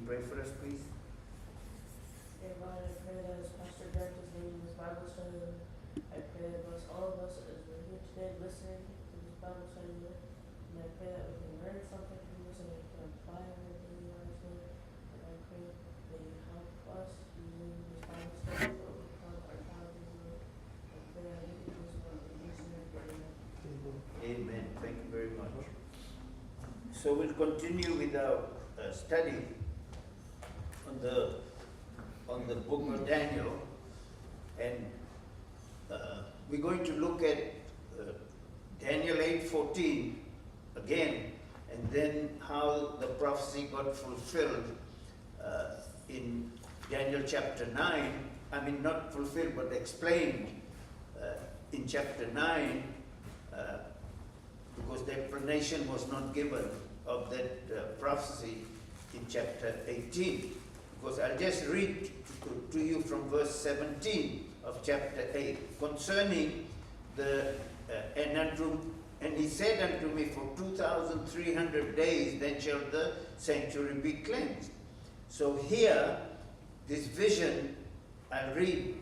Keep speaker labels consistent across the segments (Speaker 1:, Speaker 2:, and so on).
Speaker 1: pray for us, please?
Speaker 2: Dear God, I pray that as Pastor Grant is leading this Bible study, Lord, I pray that bless all of us as we're here today listening to this Bible study, Lord. And I pray that we can learn something from this and we can apply it in our daily lives, Lord. And I pray that you help us using this Bible study to overcome our challenges, Lord. I pray that we can do this one in Jesus' name.
Speaker 1: Amen. Thank you very much. So we'll continue with our study on the book of Daniel, and we're going to look at Daniel 8:14 again, and then how the prophecy got fulfilled in Daniel chapter 9. I mean, not fulfilled, but explained in chapter 9, because the explanation was not given of that prophecy in chapter 18. Because I'll just read to you from verse 17 of chapter 8, concerning the and he said unto me, for 2,300 days then shall the sanctuary be cleansed. So here, this vision, I'll read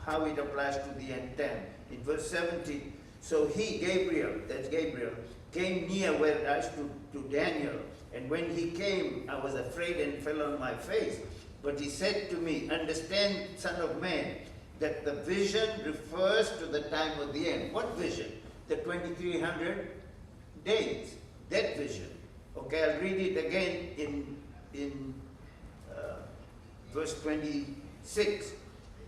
Speaker 1: how it applies to the end time. In verse 17, so he, Gabriel, that's Gabriel, came near where I stood to Daniel. And when he came, I was afraid and fell on my face. But he said to me, understand, son of man, that the vision refers to the time of the end. What vision? The 2,300 days. That vision. Okay, I'll read it again in verse 26.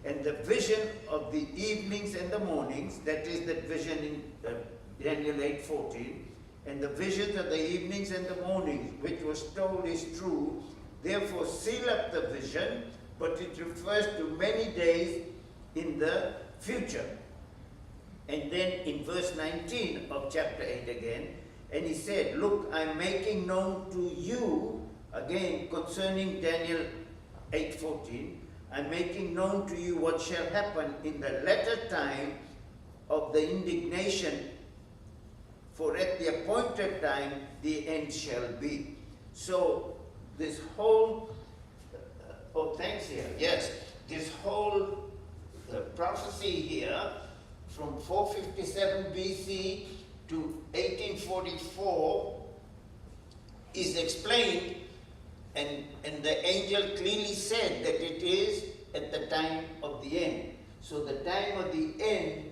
Speaker 1: And the vision of the evenings and the mornings, that is the vision in Daniel 8:14, and the visions of the evenings and the mornings, which was told, is true. Therefore seal up the vision, but it refers to many days in the future. And then in verse 19 of chapter 8 again, and he said, look, I'm making known to you, again concerning Daniel 8:14, I'm making known to you what shall happen in the latter time of the indignation, for at the appointed time the end shall be. So this whole, this whole prophecy here from 457 BC to 1844 is explained, and the angel clearly said that it is at the time of the end. So the time of the end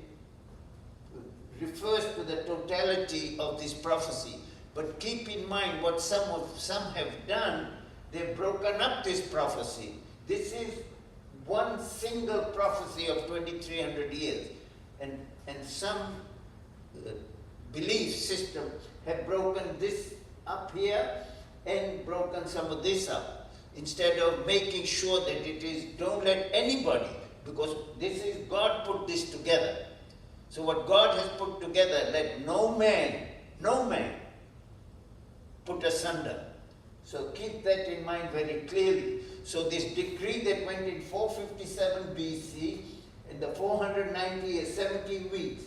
Speaker 1: refers to the totality of this prophecy. But keep in mind what some have done. They've broken up this prophecy. This is one single prophecy of 2,300 years. And some belief system have broken this up here and broken some of this up, instead of making sure that it is, don't let anybody, because this is, God put this together. So what God has put together, let no man put asunder. So keep that in mind very clearly. So this decree that went in 457 BC, and the 490 is 17 weeks,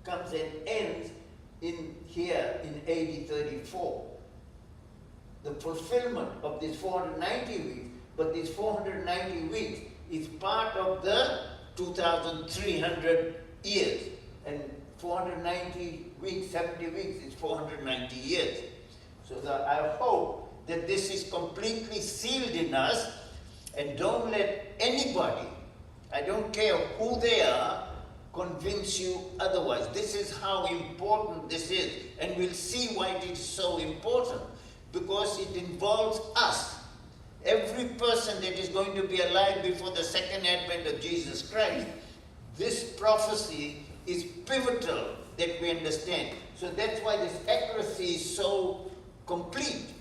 Speaker 1: comes and ends in here in AD 34. The fulfillment of this 490 weeks, but this 490 weeks is part of the 2,300 years. And 490 weeks, 70 weeks is 490 years. So I hope that this is completely sealed in us, and don't let anybody, I don't care who they are, convince you otherwise. This is how important this is, and we'll see why it is so important. Because it involves us. Every person that is going to be alive before the second advent of Jesus Christ, this prophecy is pivotal that we understand. So that's why this accuracy is so complete.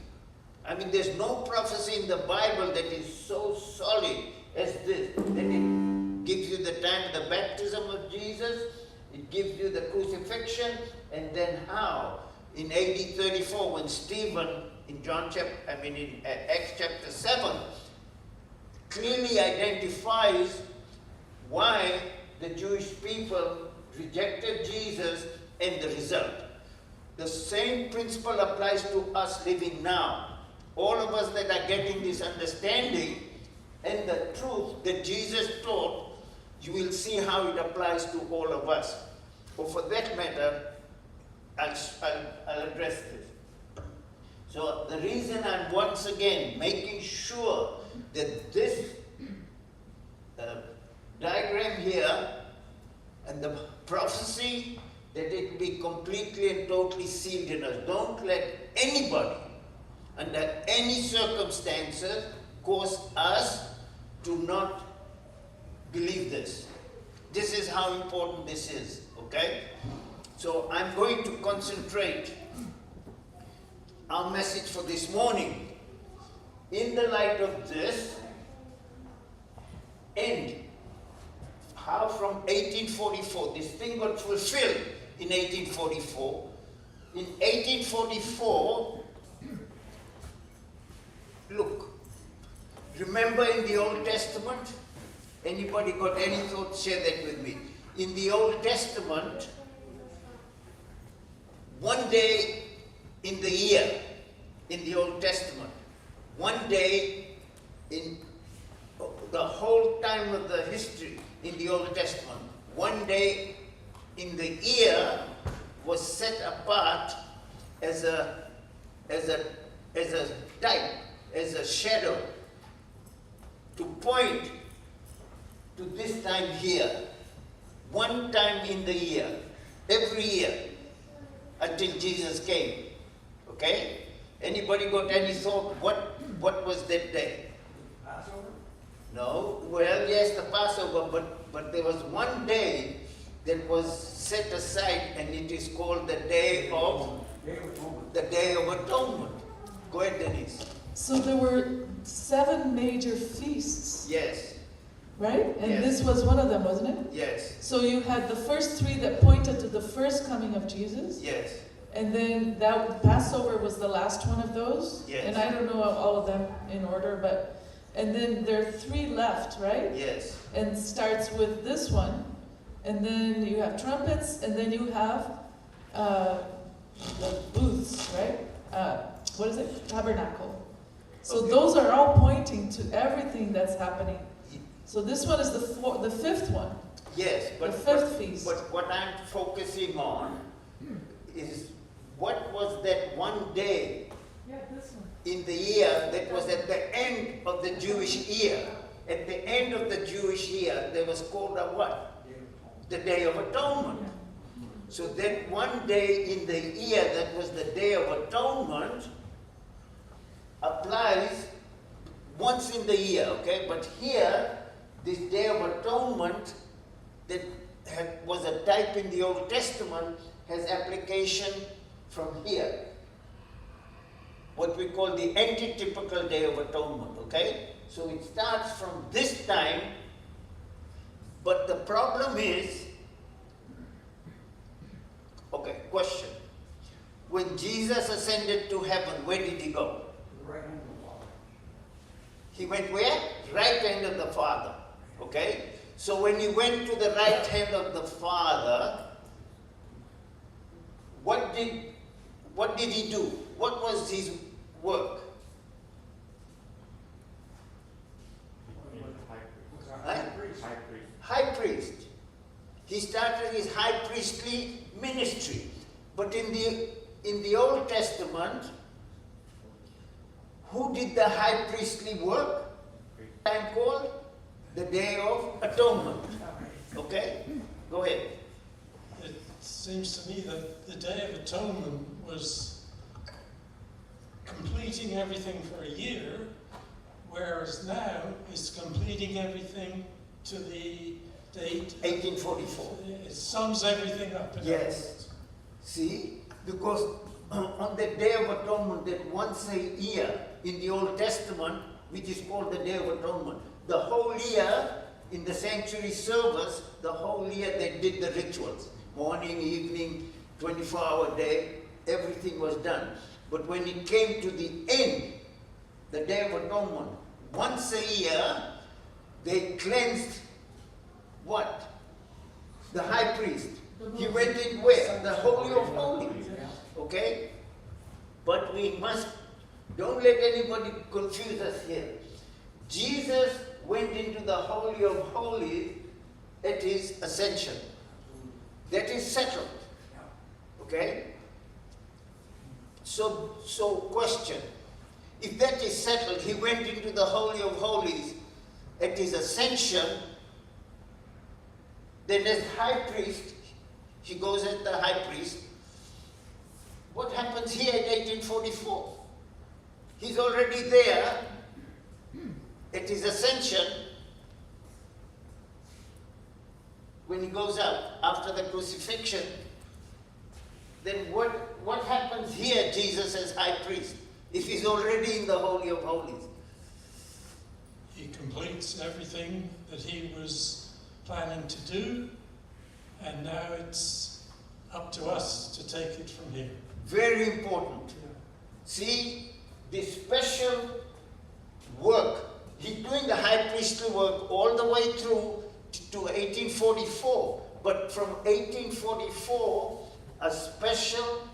Speaker 1: I mean, there's no prophecy in the Bible that is so solid as this, that it gives you the time of the baptism of Jesus, it gives you the crucifixion, and then how in AD 34 when Stephen in Acts chapter 7 clearly identifies why the Jewish people rejected Jesus and the result. The same principle applies to us living now. all of us that are getting this understanding and the truth that Jesus taught, you will see how it applies to all of us. Or for that matter, I'll address this. So the reason I'm once again making sure that this diagram here and the prophecy, that it be completely and totally sealed in us. Don't let anybody, under any circumstances, cause us to not believe this. This is how important this is, okay? So I'm going to concentrate our message for this morning in the light of this, and how from 1844, this thing got fulfilled in 1844. In 1844, look, remember in the Old Testament, anybody got any thoughts? Share that with me. In the Old Testament, one day in the year, in the Old Testament, one day in the whole time of the history in the Old Testament, one day in the year was set apart as a type, as a shadow, to point to this time here. One time in the year, every year, until Jesus came. Okay? Anybody got any thought? What was that day?
Speaker 3: Passover?
Speaker 1: No. Well, yes, the Passover, but there was one day that was set aside, and it is called the Day of Atonement. Go ahead, Denise.
Speaker 4: So there were 7 major feasts,
Speaker 1: Yes.
Speaker 4: right? And
Speaker 1: Yes.
Speaker 4: this was one of them, wasn't it?
Speaker 1: Yes.
Speaker 4: So you had the first 3 that pointed to the first coming of Jesus.
Speaker 1: Yes.
Speaker 4: And then that Passover was the last one of those.
Speaker 1: Yes.
Speaker 4: And I don't know all of them in order, but and then there are 3 left, right?
Speaker 1: Yes.
Speaker 4: And starts with this one, and then you have trumpets, and then you have the booths, right? What is it? Tabernacle. So
Speaker 1: Okay.
Speaker 4: those are all pointing to everything that's happening. So this one is the 5th one,
Speaker 1: Yes.
Speaker 4: the
Speaker 1: But
Speaker 4: 5th feast.
Speaker 1: But what I'm focusing on is what was that one day
Speaker 4: Yeah, this one.
Speaker 1: in the year that was at the end of the Jewish year. At the end of the Jewish year, there was called a what? The Day of Atonement. So that one day in the year that was the Day of Atonement applies once in the year, okay? But here, this Day of Atonement that was a type in the Old Testament has application from here. What we call the antitypical Day of Atonement, okay? So it starts from this time, but the problem is, okay, question. When Jesus ascended to heaven, where did he go?
Speaker 3: The right hand of the Father.
Speaker 1: He went where? Right hand of the Father, okay? So when he went to the right hand of the Father, what did he do? What was his work?
Speaker 3: Was our
Speaker 1: Huh?
Speaker 3: high priest.
Speaker 1: High priest. He started his high priestly ministry. But in the Old Testament, who did the high priestly work? Time called the Day of Atonement. Okay? Go ahead.
Speaker 5: It seems to me that the Day of Atonement was completing everything for a year, whereas now it's completing everything to the date.
Speaker 1: 1844.
Speaker 5: It sums everything up. In
Speaker 1: Yes.
Speaker 5: other words.
Speaker 1: See? Because on the Day of Atonement, that once a year in the Old Testament, which is called the Day of Atonement, the whole year in the sanctuary service, the whole year they did the rituals. Morning, evening, 24-hour day, everything was done. But when it came to the end, the Day of Atonement, once a year, they cleansed what? The high priest. He went in where? The Holy of Holies. Okay? But we must Don't let anybody confuse us here. Jesus went into the Holy of Holies at his ascension. That is settled. Okay? So question. If that is settled, he went into the Holy of Holies at his ascension, then as high priest, he goes as the high priest. What happens here at 1844? He's already there at his ascension. When he goes up after the crucifixion, then what happens here, Jesus as high priest, if he's already in the Holy of Holies?
Speaker 5: He completes everything that he was planning to do, and now it's up to us to take it from here.
Speaker 1: Very important. See, this special work, he's doing the high priestly work all the way through to 1844. But from 1844, a special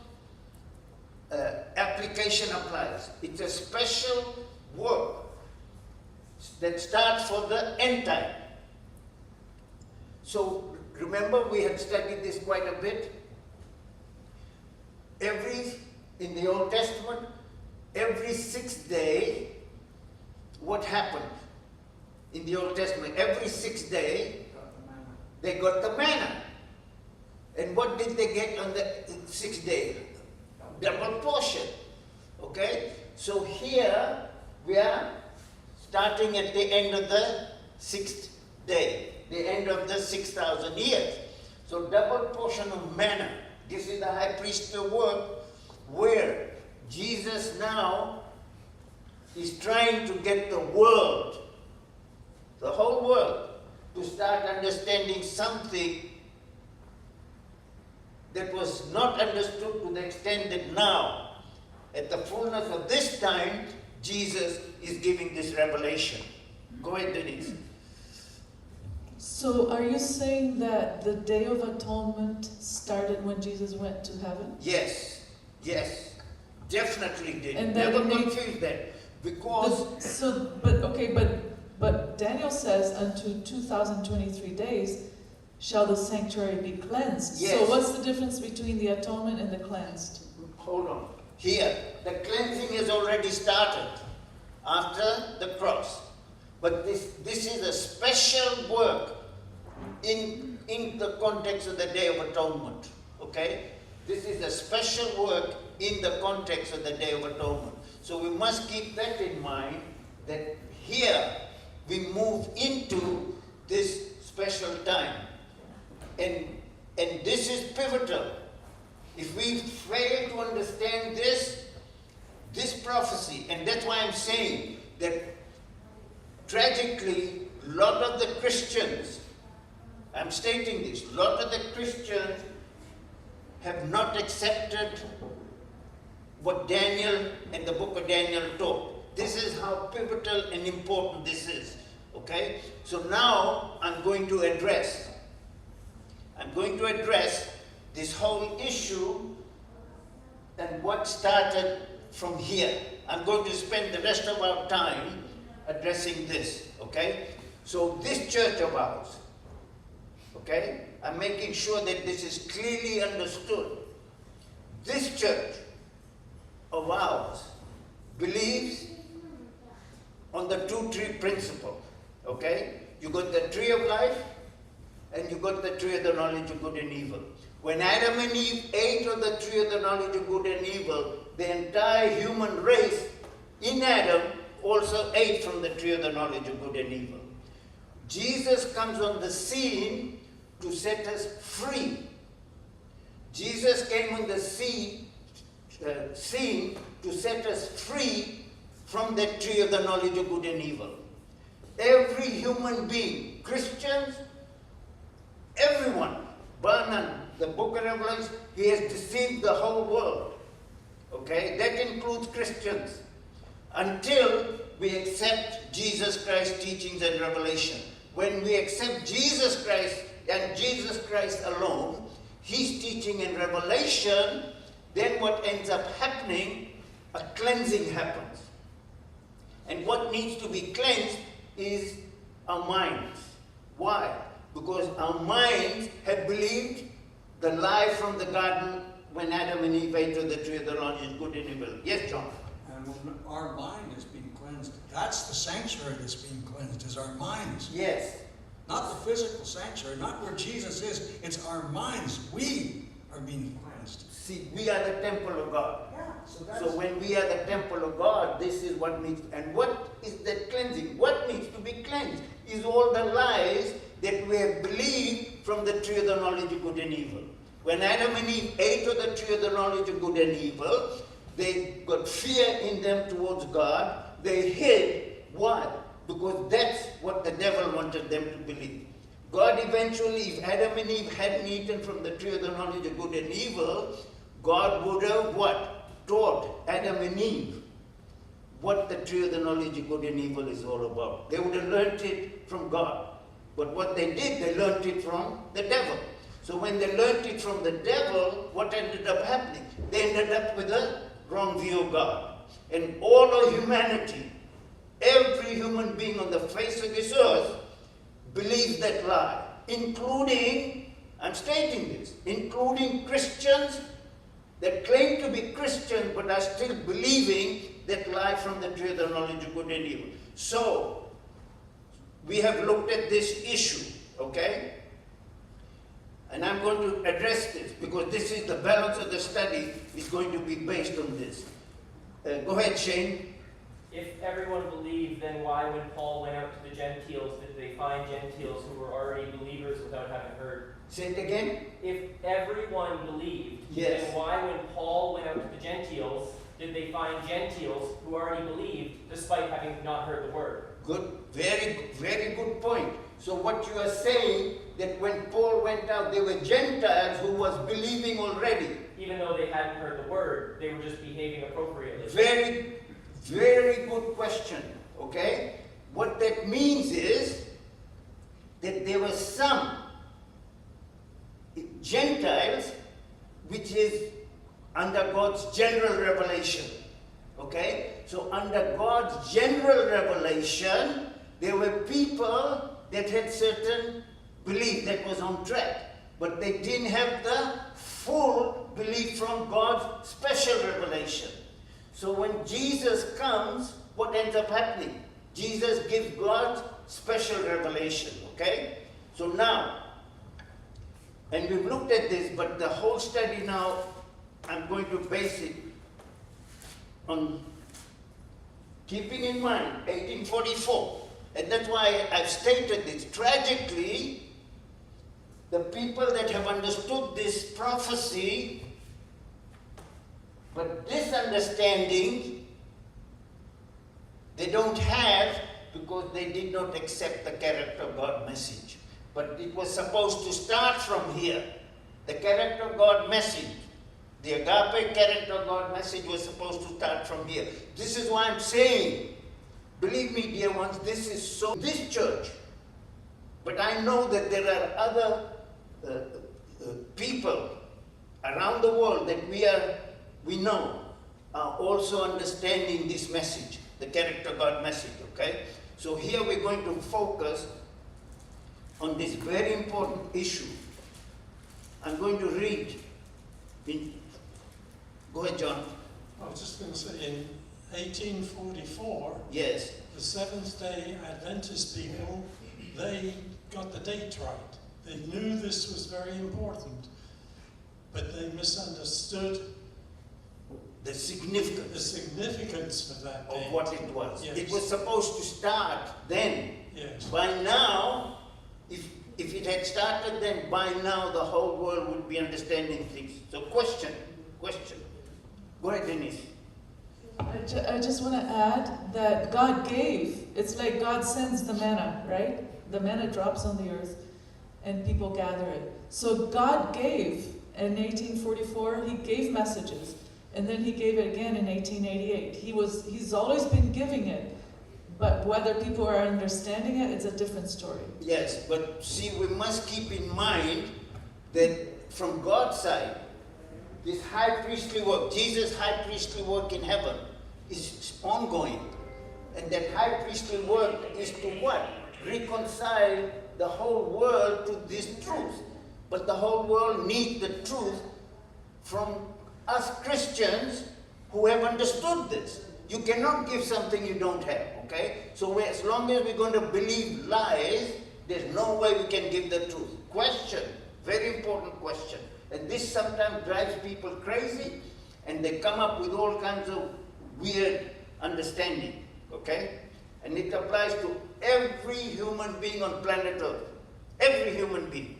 Speaker 1: application applies. It's a special work that starts for the end time. So remember, we had studied this quite a bit. In the Old Testament, every sixth day, what happened? In the Old Testament, every sixth day, they got the manna. And what did they get on the sixth day? Double portion. Okay? So here, we are starting at the end of the sixth day, the end of the 6,000 years. So double portion of manna. This is the high priestly work where Jesus now is trying to get the world, the whole world, to start understanding something that was not understood to the extent that now, at the fullness of this time, Jesus is giving this revelation. Go ahead, Denise.
Speaker 4: So are you saying that the Day of Atonement started when Jesus went to heaven?
Speaker 1: Yes, definitely did.
Speaker 4: And then
Speaker 1: Never
Speaker 4: they-
Speaker 1: confuse that. Because
Speaker 4: But Daniel says unto 2023 days shall the sanctuary be cleansed.
Speaker 1: Yes.
Speaker 4: So what's the difference between the atonement and the cleansed?
Speaker 1: hold on. Here, the cleansing has already started after the cross. But this is a special work in the context of the Day of Atonement. Okay? This is a special work in the context of the Day of Atonement. So we must keep that in mind, that here we move into this special time. And this is pivotal. If we fail to understand this prophecy, and that's why I'm saying that tragically, a lot of the Christians, I'm stating this, a lot of the Christians have not accepted what Daniel and the book of Daniel taught. This is how pivotal and important this is. Okay? So now I'm going to address this whole issue and what started from here. I'm going to spend the rest of our time addressing this, okay? So this church of ours, okay? I'm making sure that this is clearly understood. This church of ours believes on the two-tree principle, okay? You got the tree of life and you got the tree of the knowledge of good and evil. When Adam and Eve ate of the tree of the knowledge of good and evil, the entire human race in Adam also ate from the tree of the knowledge of good and evil. Jesus comes on the scene to set us free. Jesus came on the scene to set us free from the tree of the knowledge of good and evil. Every human being, Christians, everyone, Barnum, the book of Revelation, he has deceived the whole world. Okay? That includes Christians. Until we accept Jesus Christ's teachings and revelation. When we accept Jesus Christ and Jesus Christ alone, his teaching and revelation, then what ends up happening a cleansing happens. And what needs to be cleansed is our minds. Why? Because our minds had believed the lie from the garden when Adam and Eve ate of the tree of the knowledge of good and evil. Yes, John?
Speaker 3: And when our mind is being cleansed, that's the sanctuary that's being cleansed, is our minds.
Speaker 1: Yes.
Speaker 3: Not the physical sanctuary, not where Jesus is. It's our minds. We are being cleansed.
Speaker 1: See, we are the temple of God.
Speaker 3: Yeah, so that's...
Speaker 1: So when we are the temple of God, this is what needs, and what is that cleansing? What needs to be cleansed is all the lies that we have believed from the tree of the knowledge of good and evil. When Adam and Eve ate of the tree of the knowledge of good and evil, they got fear in them towards God. They hid. Why? Because that's what the devil wanted them to believe. God eventually, if Adam and Eve hadn't eaten from the tree of the knowledge of good and evil, God would have what? Taught Adam and Eve what the tree of the knowledge of good and evil is all about. They would have learnt it from God. But what they did, they learnt it from the devil. So when they learnt it from the devil, what ended up happening? They ended up with a wrong view of God. And all of humanity, every human being on the face of this earth, believes that lie. Including, I'm stating this, including Christians that claim to be Christians but are still believing that lie from the tree of the knowledge of good and evil. So, we have looked at this issue, okay? And I'm going to address this because this is the balance of the study is going to be based on this. Go ahead, Shane.
Speaker 6: If everyone believed, then why, when Paul went out to the Gentiles, did they find Gentiles who were already believers without having heard?
Speaker 1: Say it again.
Speaker 6: If everyone believed,
Speaker 1: Yes.
Speaker 6: then why, when Paul went out to the Gentiles, did they find Gentiles who already believed despite having not heard the word?
Speaker 1: Good, very good point. So what you are saying, that when Paul went out, there were Gentiles who was believing already.
Speaker 6: Even though they hadn't heard the word, they were just behaving appropriately.
Speaker 1: Very good question, okay? What that means is that there were some Gentiles which is under God's general revelation, okay? So under God's general revelation, there were people that had certain belief that was on track, but they didn't have the full belief from God's special revelation. So when Jesus comes, what ends up happening? Jesus gives God's special revelation, okay? So now, and we've looked at this, but the whole study now, I'm going to base it on keeping in mind 1844. And that's why I've stated this. Tragically, the people that have understood this prophecy, but this understanding, they don't have because they did not accept the character of God message. But it was supposed to start from here. The character of God message, the agape character of God message was supposed to start from here. This is why I'm saying, believe me, dear ones, this is so, this church. But I know that there are other people around the world that we know are also understanding this message, the character of God message, okay? So here we're going to focus on this very important issue. I'm going to read. Go ahead, John.
Speaker 5: I was just going to say, in 1844,
Speaker 1: Yes.
Speaker 5: the Seventh-day Adventist people, they got the date right. They knew this was very important, but they misunderstood
Speaker 1: The
Speaker 5: the
Speaker 1: significance
Speaker 5: significance of that date.
Speaker 1: of what it was.
Speaker 5: Yes.
Speaker 1: It was supposed to start then.
Speaker 5: Yes.
Speaker 1: By now, if it had started then, by now the whole world would be understanding things. So question. Go ahead, Denise.
Speaker 4: I just want to add that God gave. It's like God sends the manna, right? The manna drops on the earth and people gather it. So God gave in 1844, he gave messages. And then he gave it again in 1888. He's always been giving it. But whether people are understanding it, it's a different story.
Speaker 1: Yes, but see, we must keep in mind that from God's side, this high priestly work, Jesus' high priestly work in heaven is ongoing. And that high priestly work is to what? Reconcile the whole world to this truth. But the whole world needs the truth from us Christians who have understood this. You cannot give something you don't have, okay? So as long as we're going to believe lies, there's no way we can give the truth. Question, very important question. And this sometimes drives people crazy, and they come up with all kinds of weird understanding, okay? And it applies to every human being on planet Earth. Every human being.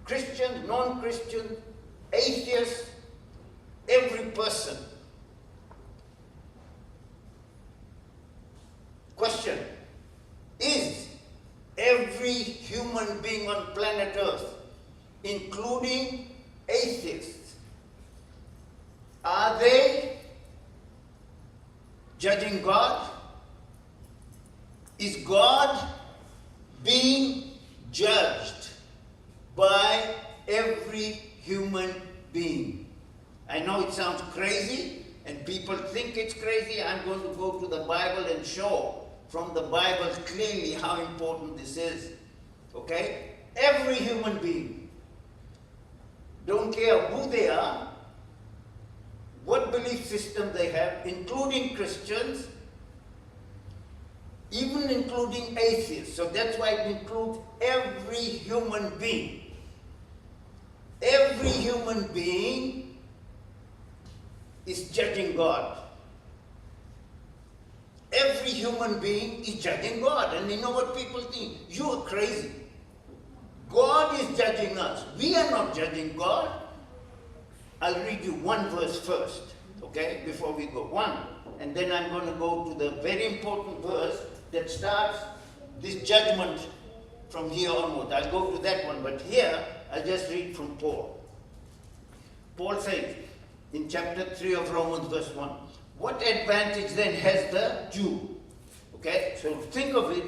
Speaker 1: Christian, non-Christian, atheist, every person. Question, is every human being on planet Earth, including atheists, are they judging God? Is God being judged by every human being? I know it sounds crazy, and people think it's crazy. I'm going to go to the Bible and show from the Bible clearly how important this is. Okay? Every human being, don't care who they are, what belief system they have, including Christians, even including atheists. So that's why it includes every human being. Every human being is judging God. Every human being is judging God. And you know what people think? You are crazy. God is judging us. We are not judging God. I'll read you one verse first, okay, before we go. One. And then I'm going to go to the very important verse that starts this judgment from here onward. I'll go to that one, but here I'll just read from Paul. Paul says in chapter 3 of Romans verse 1, what advantage then has the Jew? Okay, so think of it.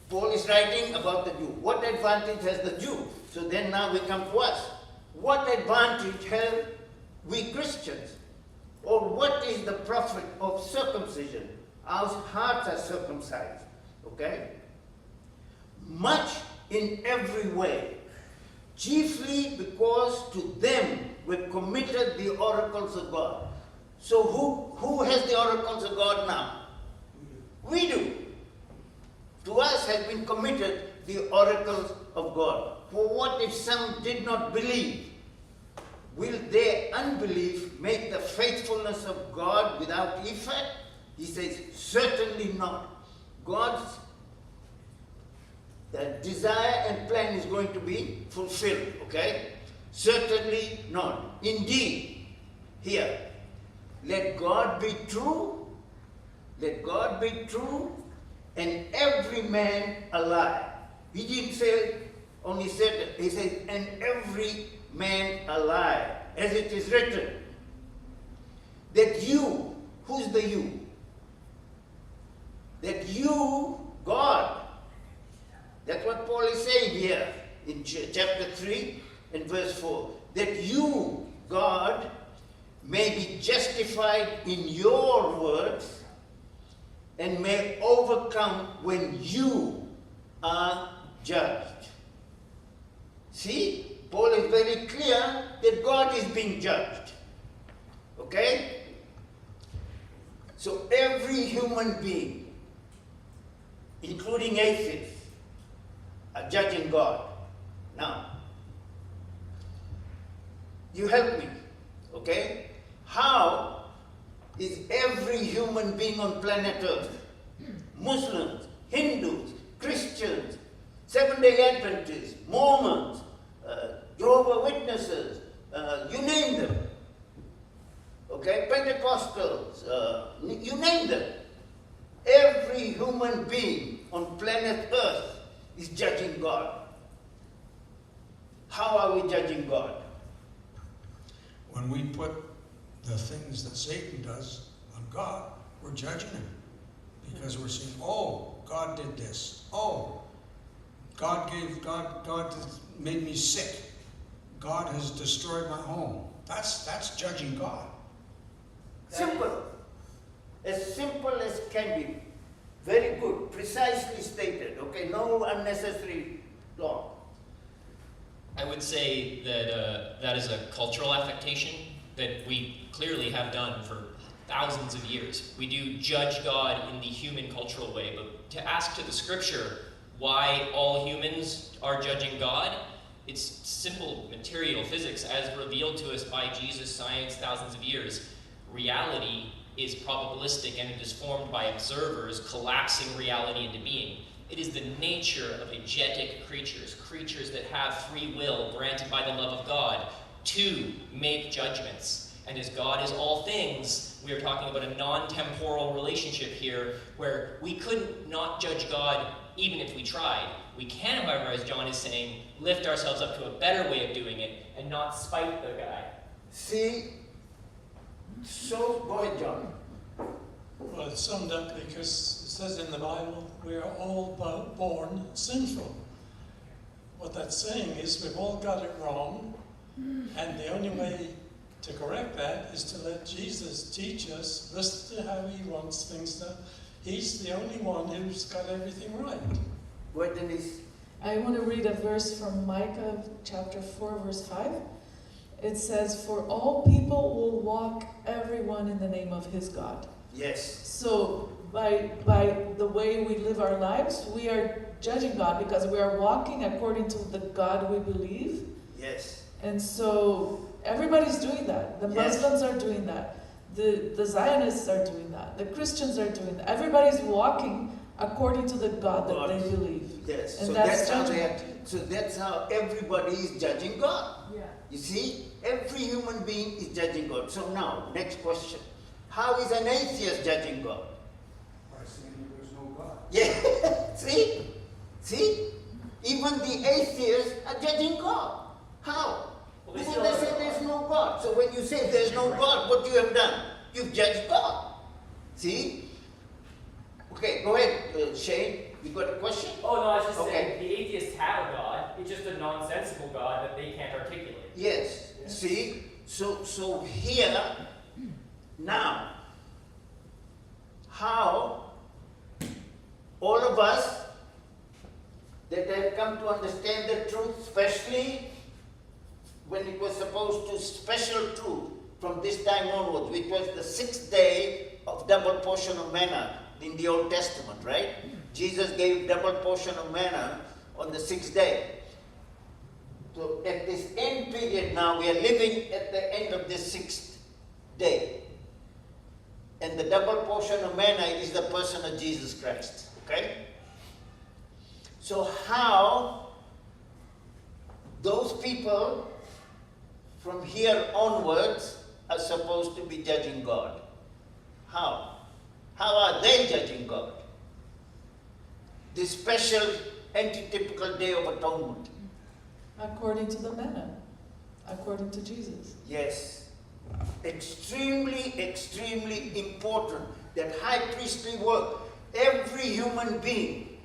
Speaker 1: Paul is writing about the Jew. What advantage has the Jew? So then now we come to us. What advantage have we Christians? Or what is the profit of circumcision? Our hearts are circumcised. Okay? Much in every way. Chiefly because to them were committed the oracles of God. So who has the oracles of God now? We do. To us has been committed the oracles of God. For what if some did not believe? Will their unbelief make the faithfulness of God without effect? He says, certainly not. God's desire and plan is going to be fulfilled, okay? Certainly not. Indeed, here, let God be true, and every man a lie. He didn't say only certain, he says, and every man a lie, as it is written, that you, who's the you? That you, God, that's what Paul is saying here in chapter 3 and verse 4, that you, God, may be justified in your words and may overcome when you are judged. See, Paul is very clear that God is being judged. Okay? So every human being, including atheists, are judging God. Now, you help me, okay? How is every human being on planet Earth, Muslims, Hindus, Christians, Seventh-day Adventists, Mormons, Jehovah's Witnesses, you name them, okay, Pentecostals, you name them. Every human being on planet Earth is judging God. How are we judging God?
Speaker 3: When we put the things that Satan does on God, we're judging him. Because we're saying, oh, God did this. Oh, God made me sick. God has destroyed my home. That's judging God.
Speaker 1: Simple. As simple as can be. Very good. Precisely stated. Okay, no unnecessary law.
Speaker 7: I would say that that is a cultural affectation that we clearly have done for thousands of years. We do judge God in the human cultural way, but to ask to the scripture why all humans are judging God, it's simple material physics as revealed to us by Jesus' science thousands of years. Reality is probabilistic and it is formed by observers collapsing reality into being. It is the nature of agetic creatures, creatures that have free will granted by the love of God, to make judgments. And as God is all things, we are talking about a non-temporal relationship here where we couldn't not judge God even if we tried. We can, however, as John is saying, lift ourselves up to a better way of doing it and not spite the guy.
Speaker 1: See, so go ahead, John.
Speaker 5: Well, it's summed up because it says in the Bible, we are all born sinful. What that's saying is we've all got it wrong, and the only way to correct that is to let Jesus teach us, listen to how he wants things done. He's the only one who's got everything right.
Speaker 1: Go ahead, Denise.
Speaker 4: I want to read a verse from Micah chapter 4, verse 5. It says, "For all people will walk, everyone in the name of his God."
Speaker 1: Yes.
Speaker 4: So by the way we live our lives, we are judging God because we are walking according to the God we believe.
Speaker 1: Yes.
Speaker 4: And so everybody's doing that. The
Speaker 1: Yes.
Speaker 4: Muslims are doing that. The Zionists are doing that. The Christians are doing that. Everybody's walking according to the God that they believe.
Speaker 1: Yes.
Speaker 4: And
Speaker 1: So
Speaker 4: that's
Speaker 1: how
Speaker 4: judgment.
Speaker 1: so that's how everybody is judging God.
Speaker 2: Yeah.
Speaker 1: You see, every human being is judging God. So now, next question. How is an atheist judging God?
Speaker 3: By saying there's no God.
Speaker 1: Yeah, see? See? Even the atheists are judging God. How?
Speaker 6: Well, they
Speaker 1: Because
Speaker 6: still
Speaker 1: they
Speaker 6: have
Speaker 1: say
Speaker 6: a
Speaker 1: there's
Speaker 6: God.
Speaker 1: no God. So when you say there's no God, what you have done? You've judged God. See? Okay, go ahead, Shane. You got a question?
Speaker 6: Oh no, I was just
Speaker 1: Okay.
Speaker 6: saying the atheists have a God. It's just a nonsensical God that they can't articulate.
Speaker 1: Yes.
Speaker 6: Yeah.
Speaker 1: See? So here, now, how all of us that have come to understand the truth, especially when it was supposed to special truth from this time onwards, which was the 6th day of double portion of manna in the Old Testament, right? Jesus gave double portion of manna on the 6th day. So at this end period now, we are living at the end of this 6th day. And the double portion of manna is the person of Jesus Christ. Okay? So how those people from here onwards are supposed to be judging God? How? How are they judging God? This special antitypical day of atonement.
Speaker 4: According to the manna, according to Jesus.
Speaker 1: Yes. Extremely, extremely important that high priestly work. Every human being,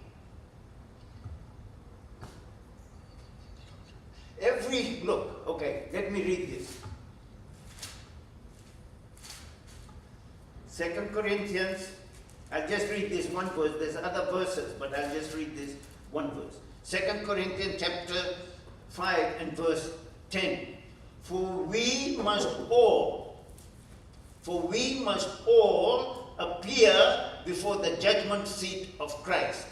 Speaker 1: look, okay, let me read this. 2 Corinthians, I'll just read this one verse. There's other verses, but I'll just read this one verse. 2 Corinthians chapter 5 and verse 10. For we must all appear before the judgment seat of Christ,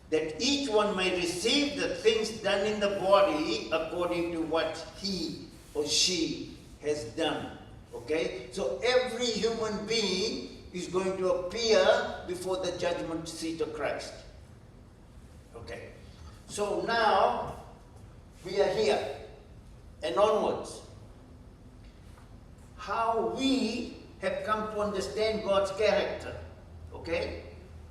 Speaker 1: that each one may receive the things done in the body according to what he or she has done. Okay? So every human being is going to appear before the judgment seat of Christ. Okay? So now, we are here and onwards. How we have come to understand God's character. Okay?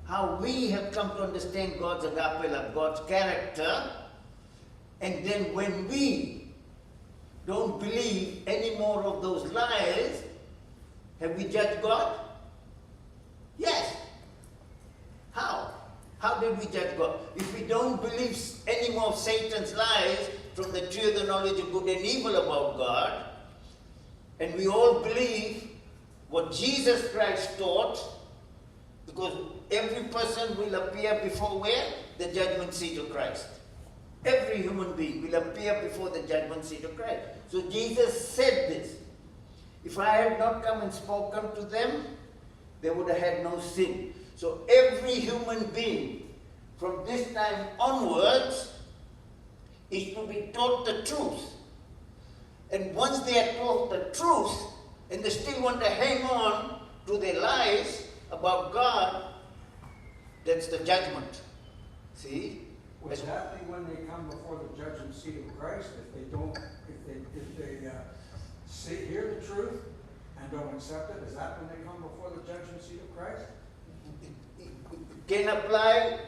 Speaker 1: How we have come to understand God's agape love, God's character. And then when we don't believe any more of those lies, have we judged God? Yes. How? How did we judge God? If we don't believe any more of Satan's lies, from the tree of the knowledge of good and evil about God, and we all believe what Jesus Christ taught, because every person will appear before where? The judgment seat of Christ. Every human being will appear before the judgment seat of Christ. So Jesus said this. If I had not come and spoken to them, they would have had no sin. So every human being from this time onwards is to be taught the truth. And once they are taught the truth, and they still want to hang on to their lies about God, that's the judgment. See?
Speaker 8: Would that be when they come before the judgment seat of Christ, if they don't, if they hear the truth and don't accept it? Is that when they come before the judgment seat of Christ?
Speaker 1: It can apply.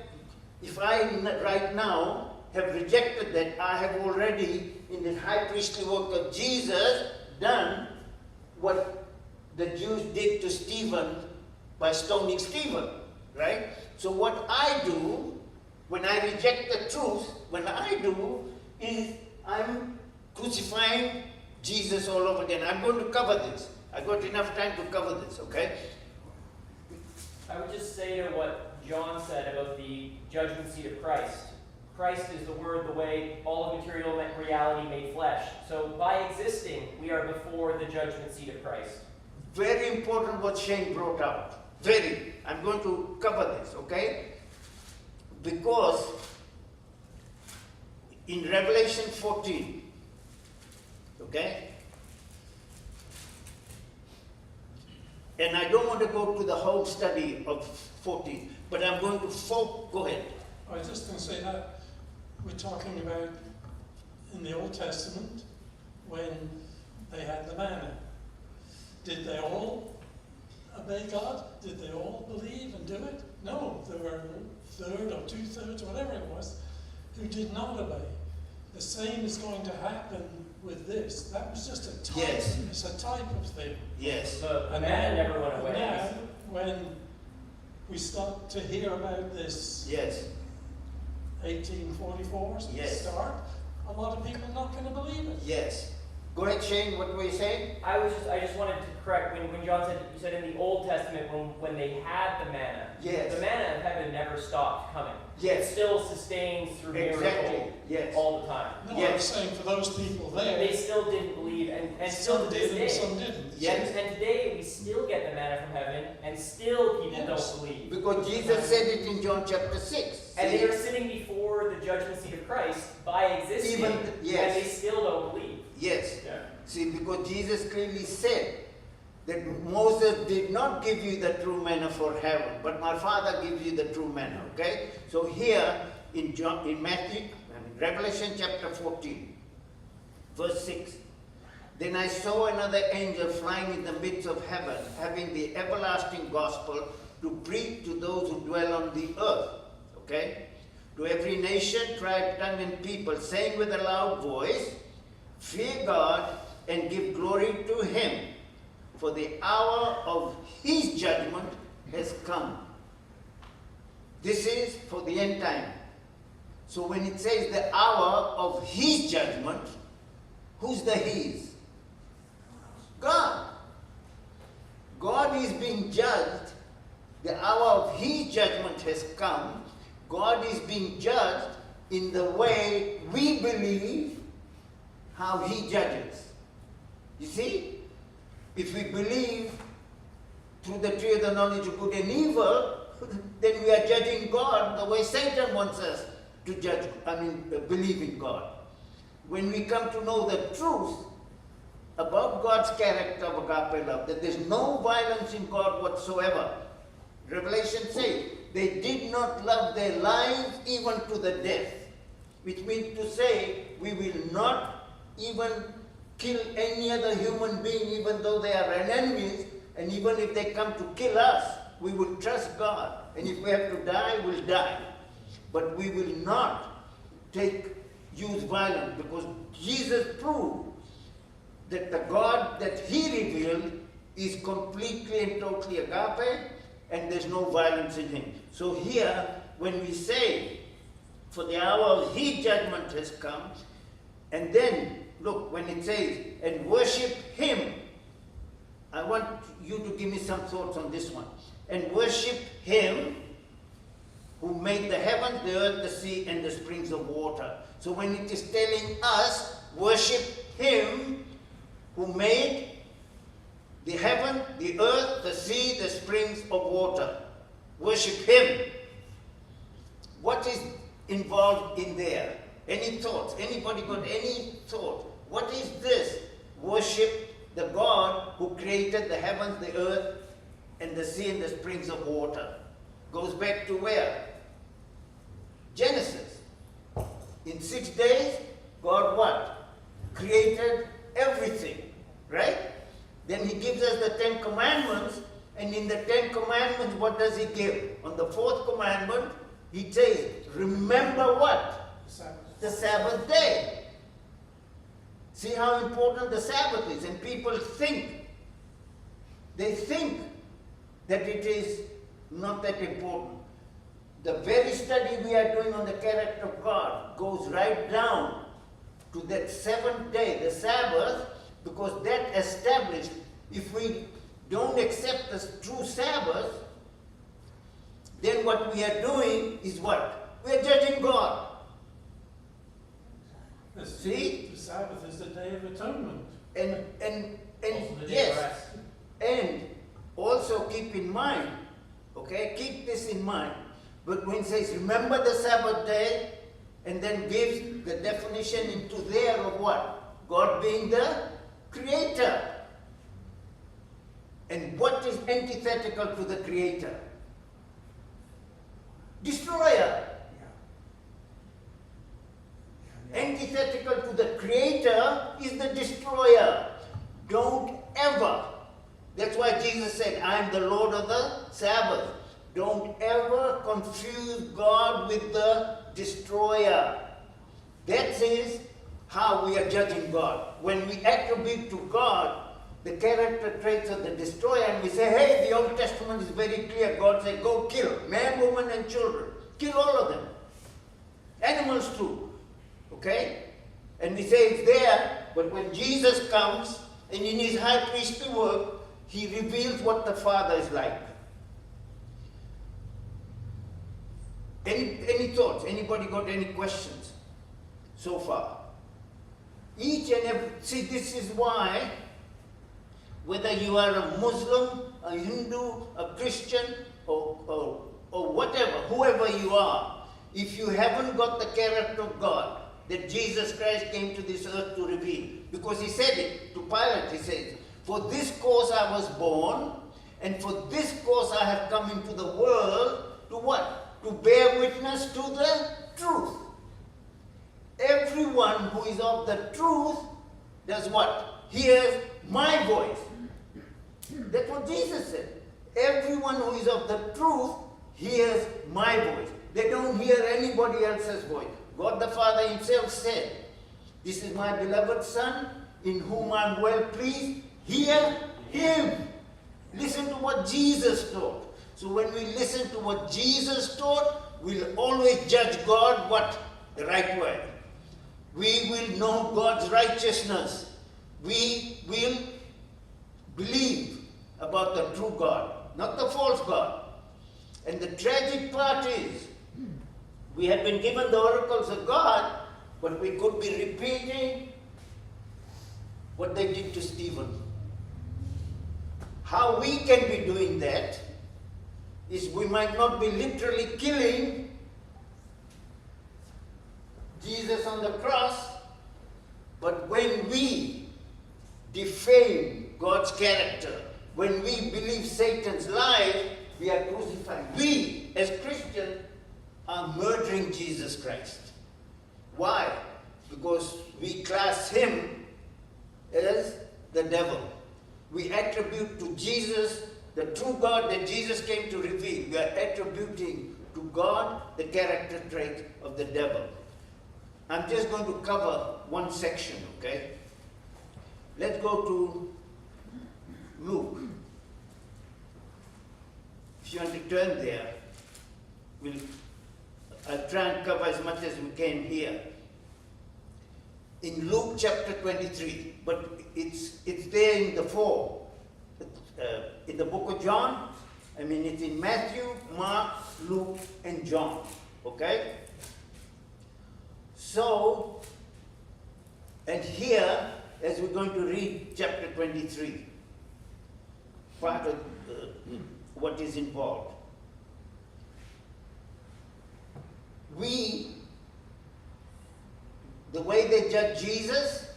Speaker 1: If I right now have rejected that, I have already, in the high priestly work of Jesus, done what the Jews did to Stephen by stoning Stephen, right? So what I do, when I reject the truth, when I do, is I'm crucifying Jesus all over again. I'm going to cover this. I got enough time to cover this, okay?
Speaker 6: I would just say to what John said about the judgment seat of Christ. Christ is the Word, the way, all of material reality made flesh. So by existing, we are before the judgment seat of Christ.
Speaker 1: Very important what Shane brought out. Very. I'm going to cover this, okay? Because in Revelation 14, okay? And I don't want to go to the whole study of 14, but I'm going to go ahead.
Speaker 5: I was just going to say that we're talking about in the Old Testament when they had the manna. Did they all obey God? Did they all believe and do it? No, there were a third or 2/3, whatever it was, who did not obey. The same is going to happen with this. That was just a type.
Speaker 1: Yes.
Speaker 5: It's a type of thing.
Speaker 1: Yes.
Speaker 6: The
Speaker 5: And
Speaker 6: manna
Speaker 5: now-
Speaker 6: never went away.
Speaker 5: Now, when we start to hear about this
Speaker 1: Yes.
Speaker 5: 1844
Speaker 1: Yes.
Speaker 5: start, a lot of people are not going to believe it.
Speaker 1: Yes. Go ahead, Shane, what were you saying?
Speaker 6: I just wanted to correct when John said, you said in the Old Testament when they had the manna,
Speaker 1: Yes.
Speaker 6: the manna of heaven never stopped coming. It
Speaker 1: Yes.
Speaker 6: still sustains through
Speaker 1: Exactly.
Speaker 6: miracle
Speaker 1: Yes.
Speaker 6: all the time.
Speaker 5: No,
Speaker 1: Yes.
Speaker 5: I'm saying for those people there,
Speaker 6: They still didn't believe, and still
Speaker 5: some
Speaker 6: to this
Speaker 5: did
Speaker 6: day.
Speaker 5: and some didn't.
Speaker 1: Yes.
Speaker 6: And today we still get the manna from heaven, and still people
Speaker 5: Yes.
Speaker 6: don't believe.
Speaker 1: Because Jesus said it in John chapter 6.
Speaker 6: And
Speaker 1: See?
Speaker 6: they are sitting before the judgment seat of Christ by existing,
Speaker 1: Yes.
Speaker 6: and they still don't believe.
Speaker 1: Yes.
Speaker 6: Yeah.
Speaker 1: See, because Jesus clearly said that Moses did not give you the true manna for heaven, but my Father gives you the true manna, okay? So here in Revelation chapter 14, verse 6, then I saw another angel flying in the midst of heaven, having the everlasting gospel to preach to those who dwell on the earth, okay? To every nation, tribe, tongue, and people, saying with a loud voice, fear God and give glory to Him, for the hour of His judgment has come. This is for the end time. So when it says the hour of His judgment, who's the His? God. God is being judged. The hour of His judgment has come. God is being judged in the way we believe how He judges. You see? If we believe through the tree of the knowledge of good and evil, then we are judging God the way Satan wants us to judge, believe in God. When we come to know the truth about God's character of agape love, that there's no violence in God whatsoever. Revelation says, they did not love their lives even to the death, which means to say, we will not even kill any other human being, even though they are our enemies, and even if they come to kill us, we will trust God. And if we have to die, we'll die. But we will not use violence, because Jesus proved that the God that He revealed is completely and totally agape, and there's no violence in Him. So here, when we say, for the hour of His judgment has come, And then, look, when it says, and worship him, I want you to give me some thoughts on this one. And worship him who made the heavens, the earth, the sea, and the springs of water. So when it is telling us, worship him who made the heaven, the earth, the sea, the springs of water. Worship him. What is involved in there? Any thoughts? Anybody got any thought? What is this? Worship the God who created the heavens, the earth, and the sea and the springs of water. Goes back to where? Genesis. In 6 days, God what? Created everything, right? Then he gives us the 10 commandments, and in the 10 commandments, what does he give? On the 4th commandment, he says, remember what? The Sabbath day. See how important the Sabbath is, and people think, they think that it is not that important. The very study we are doing on the character of God goes right down to that 7th day, the Sabbath, because that established, if we don't accept the true Sabbath, then what we are doing is what? We are judging God. See?
Speaker 5: The Sabbath is the Day of Atonement.
Speaker 1: And
Speaker 6: Also the day of
Speaker 1: yes,
Speaker 6: rest.
Speaker 1: and also keep in mind, okay, keep this in mind. But when it says, remember the Sabbath day, and then gives the definition into there of what? God being the creator. And what is antithetical to the creator? Destroyer. Antithetical to the creator is the destroyer. Don't ever. That's why Jesus said, I am the Lord of the Sabbath. Don't ever confuse God with the destroyer. That is how we are judging God. When we attribute to God the character traits of the destroyer, and we say, hey, the Old Testament is very clear. God said, go kill man, woman, and children. Kill all of them. Animals too. Okay? And we say it's there, but when Jesus comes, and in his high priestly work, he reveals what the Father is like. Any thoughts? Anybody got any questions so far? Each and every, see, this is why, whether you are a Muslim, a Hindu, a Christian, or whatever, whoever you are, if you haven't got the character of God that Jesus Christ came to this earth to reveal, because he said it to Pilate, he said, for this cause I was born, and for this cause I have come into the world, to what? To bear witness to the truth. Everyone who is of the truth does what? Hears my voice. That's what Jesus said. Everyone who is of the truth hears my voice. They don't hear anybody else's voice. God the Father himself said, this is my beloved Son, in whom I am well pleased. Hear him. Listen to what Jesus taught. So when we listen to what Jesus taught, we'll always judge God what? The right way. We will know God's righteousness. We will believe about the true God, not the false God. And the tragic part is, we have been given the oracles of God, but we could be repeating what they did to Stephen. How we can be doing that is we might not be literally killing Jesus on the cross, but when we defame God's character, when we believe Satan's lie, we are crucifying. We, as Christians, are murdering Jesus Christ. Why? Because we class him as the devil. We attribute to Jesus, the true God that Jesus came to reveal. We are attributing to God the character trait of the devil. I'm just going to cover one section, okay? Let's go to Luke. If you want to turn there, I'll try and cover as much as we can here. in Luke chapter 23, but it's there in the in the book of John. I mean, it's in Matthew, Mark, Luke, and John. Okay? So, and here, as we're going to read chapter 23, part of what is involved. The way they judge Jesus,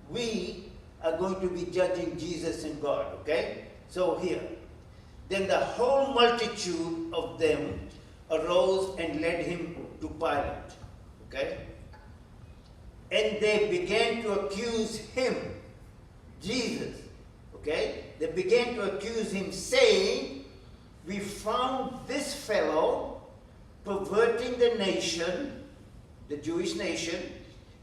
Speaker 1: we are going to be judging Jesus and God, okay? So here, then the whole multitude of them arose and led him to Pilate, okay? And they began to accuse him, Jesus, okay? They began to accuse him, saying, "We found this fellow perverting the nation," the Jewish nation,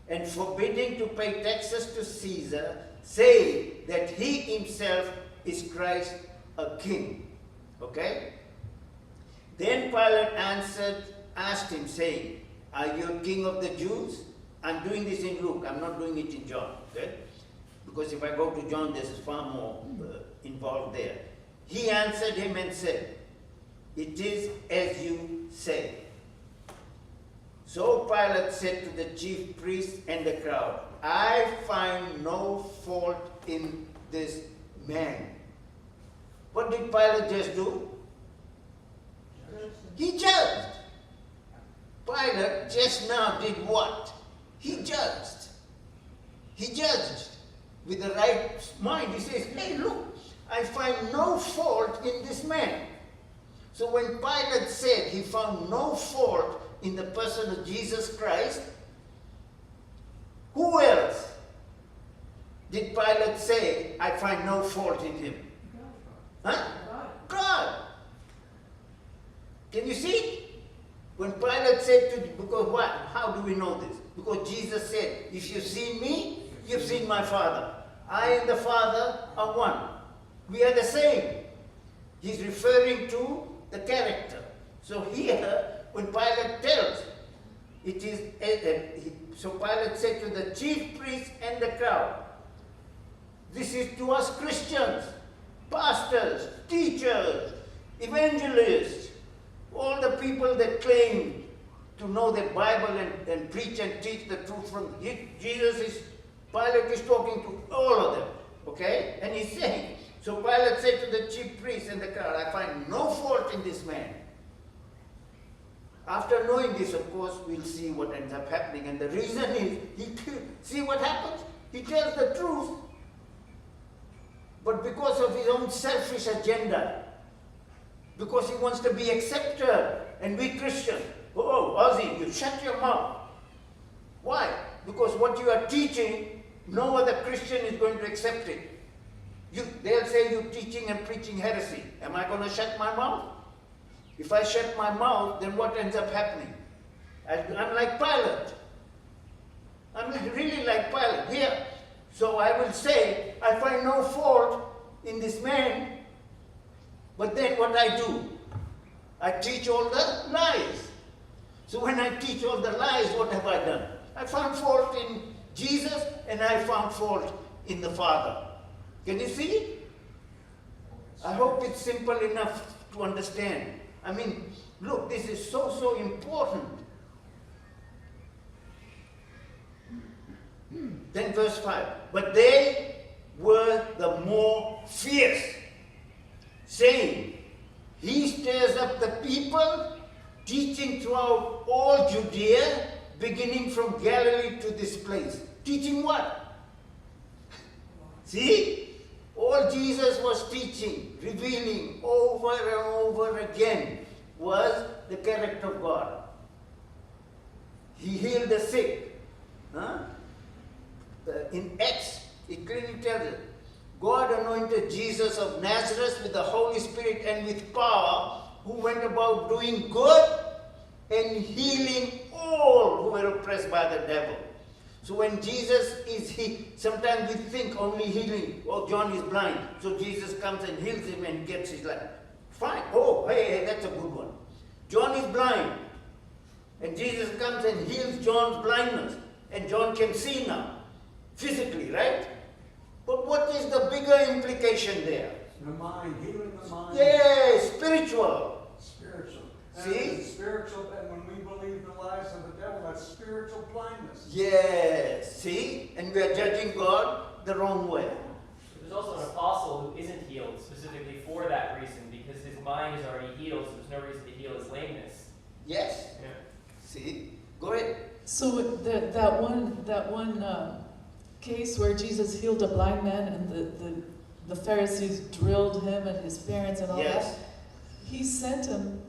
Speaker 1: "and forbidding to pay taxes to Caesar, saying that he himself is Christ, a king." Okay? Then Pilate asked him, saying, "Are you a king of the Jews?" I'm doing this in Luke, I'm not doing it in John, okay? Because if I go to John, there's far more involved there. He answered him and said, "It is as you say." So Pilate said to the chief priests and the crowd, "I find no fault in this man." What did Pilate just do? He judged. Pilate just now did what? He judged. He judged with the right mind. He says, "Hey, look, I find no fault in this man." So when Pilate said he found no fault in the person of Jesus Christ, who else did Pilate say, "I find no fault in him"? Huh? God. Can you see? When Pilate said to, because what? How do we know this? Because Jesus said, "If you've seen me, you've seen my Father. I and the Father are one. We are the same." He's referring to the character. So here, when Pilate tells, it is, so Pilate said to the chief priests and the crowd, this is to us Christians, pastors, teachers, evangelists, all the people that claim to know the Bible and preach and teach the truth from Pilate is talking to all of them, okay? And he's saying, so Pilate said to the chief priests and the crowd, "I find no fault in this man." After knowing this, of course, we'll see what ends up happening. And the reason is, see what happens? He tells the truth, but because of his own selfish agenda, because he wants to be accepted, and we Christians, "Oh, Ozzie, you shut your mouth." Why? Because what you are teaching, no other Christian is going to accept it. They'll say you're teaching and preaching heresy. Am I going to shut my mouth? If I shut my mouth, then what ends up happening? I'm like Pilate. I'm really like Pilate here. So I will say, I find no fault in this man, but then what I do? I teach all the lies. So when I teach all the lies, what have I done? I found fault in Jesus and I found fault in the Father. Can you see? I hope it's simple enough to understand. I mean, look, this is so important. Then verse 5. But they were the more fierce, saying, "He stirs up the people, teaching throughout all Judea, beginning from Galilee to this place." Teaching what? See? All Jesus was teaching, revealing over and over again was the character of God. He healed the sick. In Acts, it clearly tells us, God anointed Jesus of Nazareth with the Holy Spirit and with power, who went about doing good and healing all who were oppressed by the devil. So when Jesus sometimes we think only healing. Oh, John is blind. So Jesus comes and heals him and gets his life. Fine. Oh, hey, that's a good one. John is blind. And Jesus comes and heals John's blindness. and John can see now, physically, right? But what is the bigger implication there?
Speaker 8: The mind, healing the mind.
Speaker 1: Yeah, spiritual.
Speaker 8: Spiritual.
Speaker 1: See?
Speaker 8: And it's spiritual, and when we believe the lies of the devil, that's spiritual blindness.
Speaker 1: Yes, see? And we are judging God the wrong way.
Speaker 6: There's also an apostle who isn't healed specifically for that reason, because his mind is already healed, so there's no reason to heal his lameness.
Speaker 1: Yes?
Speaker 6: Yeah.
Speaker 1: See? Go ahead.
Speaker 4: So that one case where Jesus healed a blind man and the Pharisees drilled him and his parents and all
Speaker 1: Yes.
Speaker 4: that, he sent him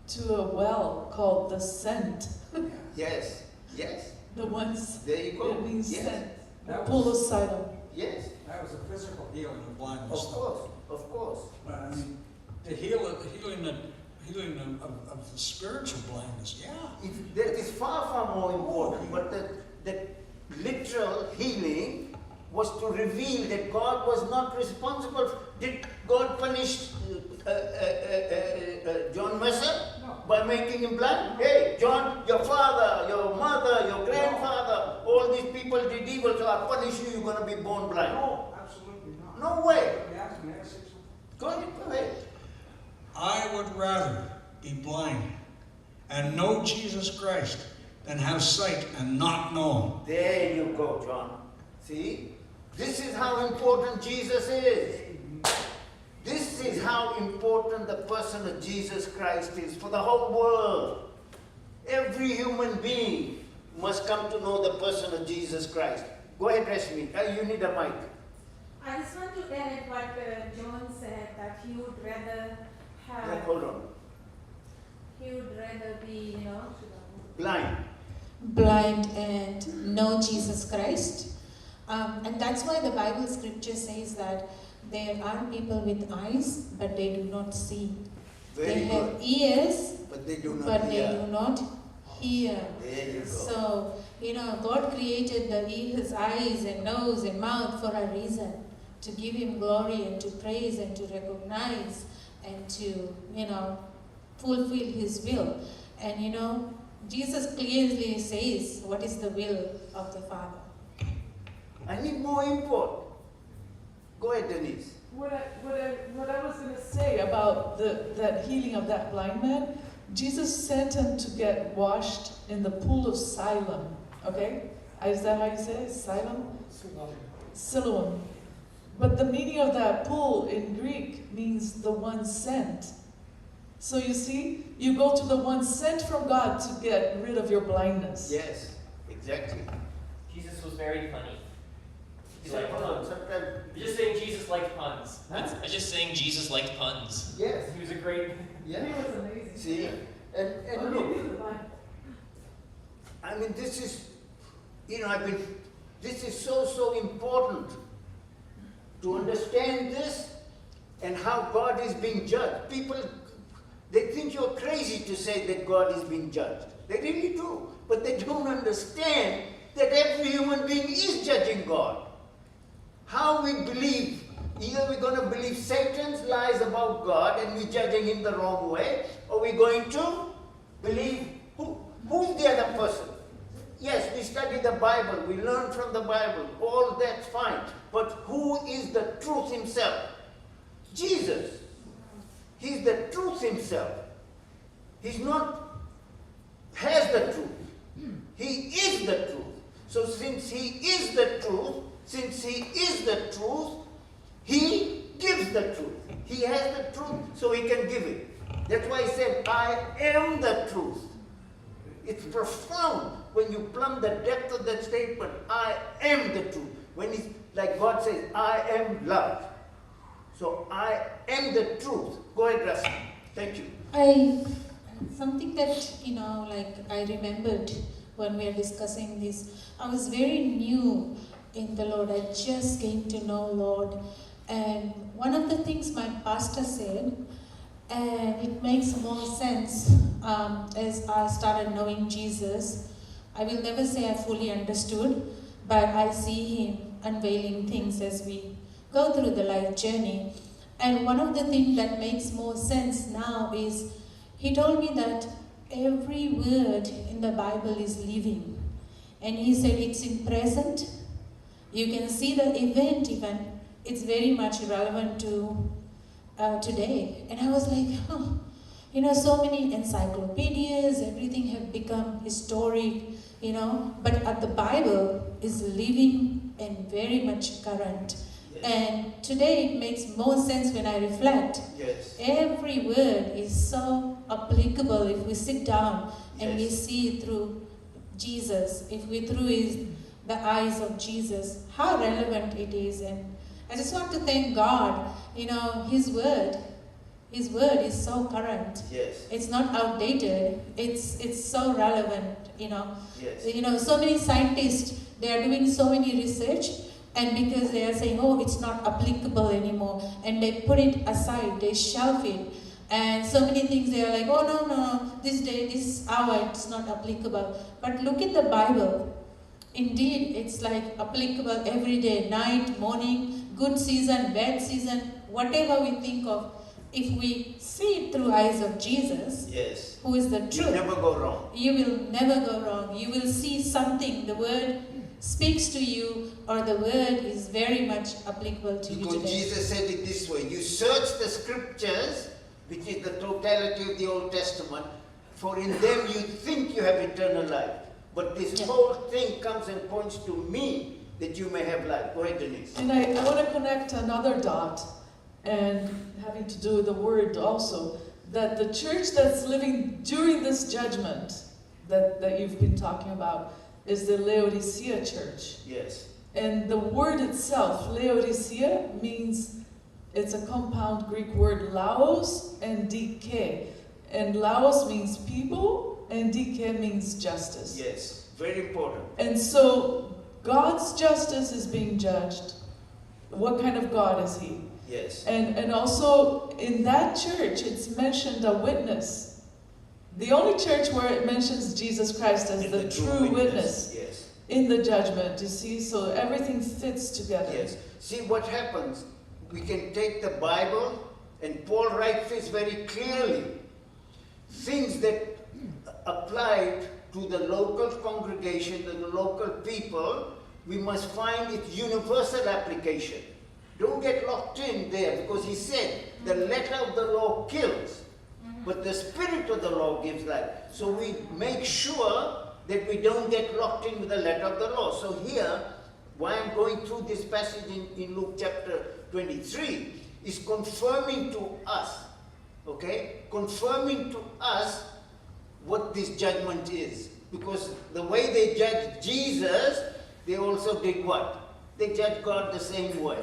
Speaker 4: to a well called the Sent.
Speaker 1: Yes. Yes.
Speaker 4: The ones,
Speaker 1: There you go.
Speaker 4: it means
Speaker 1: Yes.
Speaker 4: sent.
Speaker 8: That
Speaker 4: Pool
Speaker 8: was,
Speaker 4: of Siloam.
Speaker 1: Yes.
Speaker 8: that was a physical healing of
Speaker 1: Of
Speaker 8: blindness.
Speaker 1: course. Of course.
Speaker 3: But I mean, the healing of the spiritual blindness, yeah.
Speaker 1: That is far, far more important. But the literal healing was to reveal that God was not responsible. Did God punish John Messer by making him blind? Hey, John, your father, your mother, your grandfather, all these people did evil, so I punish you, you're going to be born blind.
Speaker 8: No, absolutely not.
Speaker 1: No way.
Speaker 8: May I say something?
Speaker 1: Go ahead.
Speaker 3: I would rather be blind and know Jesus Christ than have sight and not know
Speaker 1: There you go, John. See? This is how important Jesus is. This is how important the person of Jesus Christ is for the whole world. Every human being must come to know the person of Jesus Christ. Go ahead, Rashmi. You need a mic.
Speaker 9: I just want to add what John said, that he would rather
Speaker 1: Yeah,
Speaker 9: have,
Speaker 1: hold on.
Speaker 9: he would rather be,
Speaker 1: Blind.
Speaker 10: blind and know Jesus Christ. And that's why the Bible scripture says that there are people with eyes, but they do not see.
Speaker 1: Very
Speaker 10: They have
Speaker 1: good.
Speaker 10: ears,
Speaker 1: But they do not
Speaker 10: but they
Speaker 1: hear.
Speaker 10: do not hear.
Speaker 1: There you go.
Speaker 10: So, God created the ears, eyes, and nose and mouth for a reason, to give Him glory and to praise and to recognize and to, fulfill His will. And, Jesus clearly says what is the will of the Father.
Speaker 1: I need more input. Go ahead, Denise.
Speaker 4: What I was going to say about that healing of that blind man, Jesus sent him to get washed in the pool of Siloam. Okay? Is that how you say it? Siloam? Siloam. But the meaning of that pool in Greek means the one sent. So you see, you go to the one sent from God to get rid of your blindness.
Speaker 1: Yes, exactly.
Speaker 6: Jesus was very funny. He
Speaker 1: So,
Speaker 6: liked
Speaker 1: hold on,
Speaker 6: puns.
Speaker 1: sometimes,
Speaker 6: You're just saying Jesus liked puns.
Speaker 1: huh?
Speaker 7: I'm just saying Jesus liked puns.
Speaker 1: Yes,
Speaker 6: He was a great.
Speaker 1: yeah.
Speaker 2: He was amazing.
Speaker 1: See, and
Speaker 2: Oh,
Speaker 1: look,
Speaker 2: he was blind.
Speaker 1: I mean, this is, this is so important to understand this and how God is being judged. People, they think you're crazy to say that God is being judged. They really do. But they don't understand that every human being is judging God. How we believe, either we're going to believe Satan's lies about God and we're judging him the wrong way, or we're going to believe who's the other person. Yes, we study the Bible, we learn from the Bible, all that's fine. But who is the truth himself? Jesus. He's the truth himself. He's not, has the truth. He is the truth. So since he is the truth, he gives the truth. He has the truth, so he can give it. That's why he said, I am the truth. It's profound when you plumb the depth of that statement, I am the truth. When it's like God says, I am love. So I am the truth. Go ahead, Russell. Thank you.
Speaker 10: Something that, I remembered when we were discussing this, I was very new in the Lord. I just came to know Lord. And one of the things my pastor said, and it makes more sense as I started knowing Jesus. I will never say I fully understood, but I see Him unveiling things as we go through the life journey. And one of the things that makes more sense now is He told me that every word in the Bible is living. And he said it's in present. You can see the event even. It's very much relevant to today. And I was like, so many encyclopedias, everything have become historic, but the Bible is living and very much current.
Speaker 1: Yes.
Speaker 10: And today it makes more sense when I reflect.
Speaker 1: Yes.
Speaker 10: Every word is so applicable if we sit down and we
Speaker 1: Yes.
Speaker 10: see it through Jesus, if we through the eyes of Jesus, how relevant it is. And I just want to thank God, His word is so current.
Speaker 1: Yes.
Speaker 10: It's not outdated. It's so relevant,
Speaker 1: Yes.
Speaker 10: So many scientists, they are doing so many research, and because they are saying, it's not applicable anymore, and they put it aside, they shelf it. And so many things they are like, no, this day, this hour, it's not applicable. But look at the Bible. Indeed, it's like applicable every day, night, morning, good season, bad season, whatever we think of. If we see it through eyes of Jesus,
Speaker 1: Yes.
Speaker 10: who is the
Speaker 1: You
Speaker 10: truth,
Speaker 1: never go wrong.
Speaker 10: you will never go wrong. You will see something. The word speaks to you, or the word is very much applicable to you
Speaker 1: Because
Speaker 10: today.
Speaker 1: Jesus said it this way, you search the scriptures, which is the totality of the Old Testament, for in them you think you have eternal life. But this
Speaker 10: Yeah.
Speaker 1: whole thing comes and points to me that you may have life. Go ahead, Denise.
Speaker 4: And I want to connect another dot, and having to do with the word also, that the church that's living during this judgment that you've been talking about is the Laodicea church.
Speaker 1: Yes.
Speaker 4: And the word itself, Laodicea, means, it's a compound Greek word, laos and dike. And laos means people, and dike means justice.
Speaker 1: Yes. Very important.
Speaker 4: And so God's justice is being judged. What kind of God is He?
Speaker 1: Yes.
Speaker 4: And also in that church, it's mentioned a witness. The only church where it mentions Jesus Christ as
Speaker 1: And
Speaker 4: the true witness
Speaker 1: Yes.
Speaker 4: in the judgment, you see? So everything fits together.
Speaker 1: Yes. See what happens. We can take the Bible, and Paul writes this very clearly. Things that applied to the local congregation, to the local people, we must find its universal application. Don't get locked in there, because he said the letter of the law kills, but the spirit of the law gives life. So we make sure that we don't get locked in with the letter of the law. So here, why I'm going through this passage in Luke chapter 23 is confirming to us, okay? Confirming to us what this judgment is. Because the way they judged Jesus, they also did what? They judged God the same way.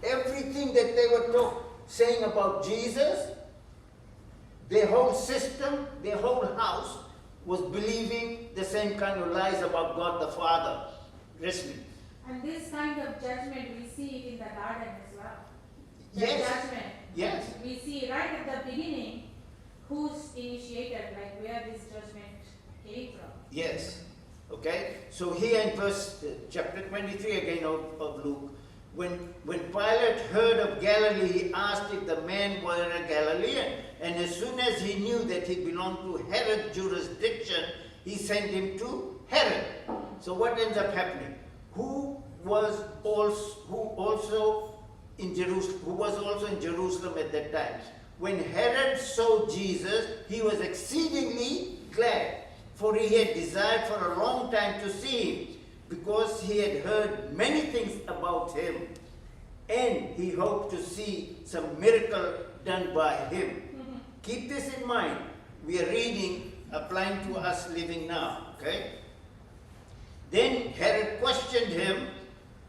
Speaker 1: Everything that they were saying about Jesus, their whole system, their whole house was believing the same kind of lies about God the Father. Listen.
Speaker 9: And this kind of judgment, we see it in the garden as well. The
Speaker 1: Yes.
Speaker 9: judgment.
Speaker 1: Yes.
Speaker 9: We see right at the beginning who's initiated, like where this judgment came from.
Speaker 1: Yes. Okay? So here in chapter 23 again of Luke, when Pilate heard of Galilee, he asked if the man were a Galilean. And as soon as he knew that he belonged to Herod's jurisdiction, he sent him to Herod. So what ends up happening? Who was also in Jerusalem at that time? When Herod saw Jesus, he was exceedingly glad, for he had desired for a long time to see him, because he had heard many things about him, and he hoped to see some miracle done by him. Keep this in mind. We are reading, applying to us living now, okay? Then Herod questioned him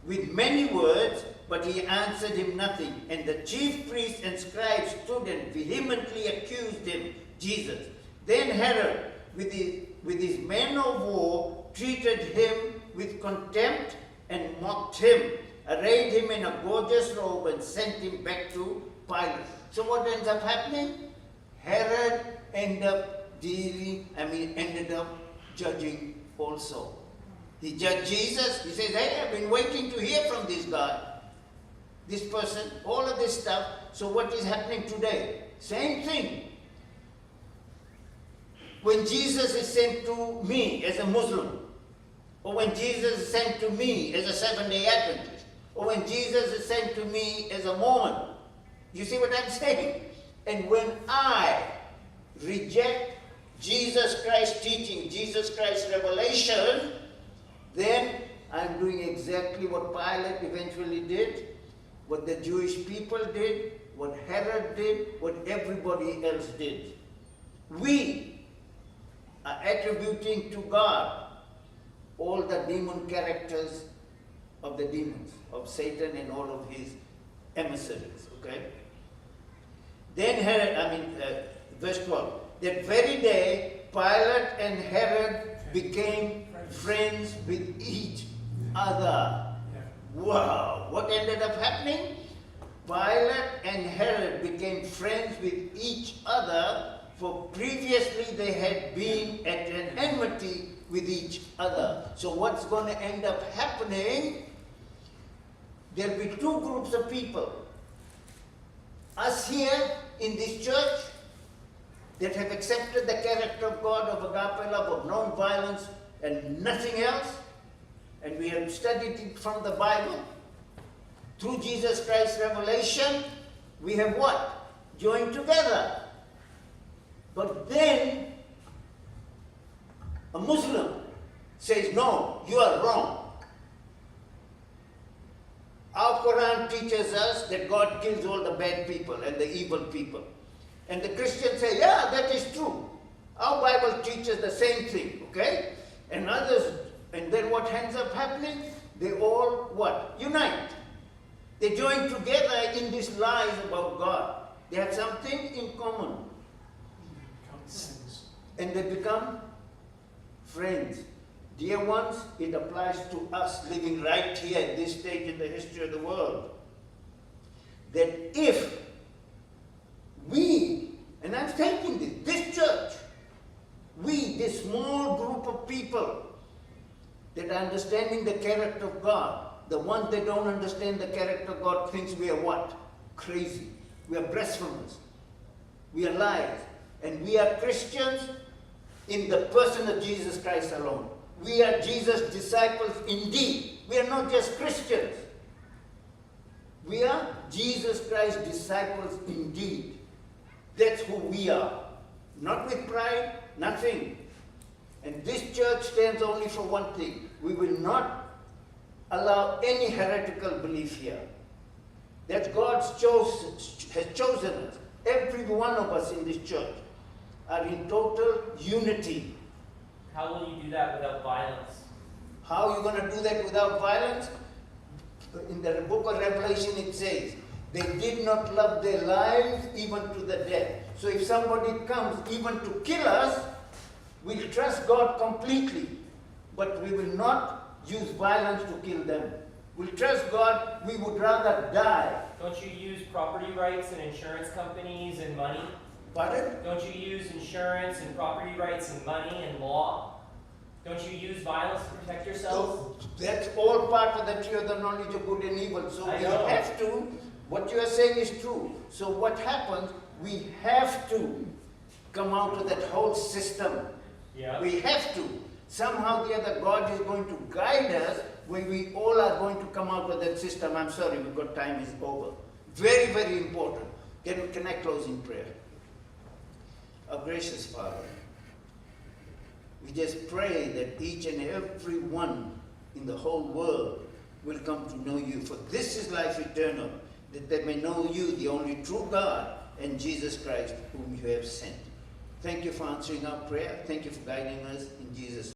Speaker 1: with many words, but he answered him nothing. And the chief priests and scribes stood and vehemently accused him, Jesus. Then Herod, with his men of war, treated him with contempt and mocked him, arrayed him in a gorgeous robe, and sent him back to Pilate. So what ends up happening? Herod ended up judging also. He judged Jesus. He says, hey, I've been waiting to hear from this guy, this person, all of this stuff. So what is happening today? Same thing. When Jesus is sent to me as a Muslim, or when Jesus is sent to me as a Seventh-day Adventist, or when Jesus is sent to me as a Mormon. You see what I'm saying? And when I reject Jesus Christ's teaching, Jesus Christ's revelation, then I'm doing exactly what Pilate eventually did, what the Jewish people did, what Herod did, what everybody else did. We are attributing to God all the demon characters of the demons, of Satan and all of his emissaries, okay? Then Herod, verse 12, that very day, Pilate and Herod became friends with each other. Wow, what ended up happening? Pilate and Herod became friends with each other, for previously they had been at an enmity with each other. So what's going to end up happening? There'll be two groups of people. Us here in this church that have accepted the character of God, of agape love, of non-violence and nothing else, and we have studied it from the Bible. Through Jesus Christ's revelation, we have what? Joined together. But then a Muslim says, no, you are wrong. Our Quran teaches us that God kills all the bad people and the evil people. And the Christians say, yeah, that is true. Our Bible teaches the same thing, okay? And others, and then what ends up happening? They all what? Unite. They join together in these lies about God. They have something in common. And they become friends. Dear ones, it applies to us living right here at this stage in the history of the world. That if we, and I'm thinking this church, we, this small group of people that are understanding the character of God, the ones that don't understand the character of God thinks we are what? Crazy. We are blasphemers. We are liars. And we are Christians in the person of Jesus Christ alone. We are Jesus' disciples indeed. We are not just Christians. We are Jesus Christ's disciples indeed. That's who we are. Not with pride, nothing. And this church stands only for one thing. We will not allow any heretical belief here. That God has chosen us. Every one of us in this church are in total unity.
Speaker 6: How will you do that without violence?
Speaker 1: How are you going to do that without violence? In the book of Revelation it says, they did not love their lives even to the death. So if somebody comes even to kill us, we'll trust God completely. But we will not use violence to kill them. We'll trust God, we would rather die.
Speaker 6: Don't you use property rights and insurance companies and money?
Speaker 1: Pardon?
Speaker 6: Don't you use insurance and property rights and money and law? Don't you use violence to protect yourselves?
Speaker 1: So that's all part of the tree of the knowledge of good and evil. So
Speaker 6: I
Speaker 1: we
Speaker 6: know.
Speaker 1: have to, what you are saying is true. So what happens, we have to come out of that whole system.
Speaker 6: Yeah.
Speaker 1: We have to. Somehow the other God is going to guide us when we all are going to come out of that system. I'm sorry, we've got time is over. Very, very important. Can I close in prayer? Our gracious Father, we just pray that each and every one in the whole world will come to know you. For this is life eternal, that they may know you, the only true God, and Jesus Christ, whom you have sent. Thank you for answering our prayer. Thank you for guiding us in Jesus' name.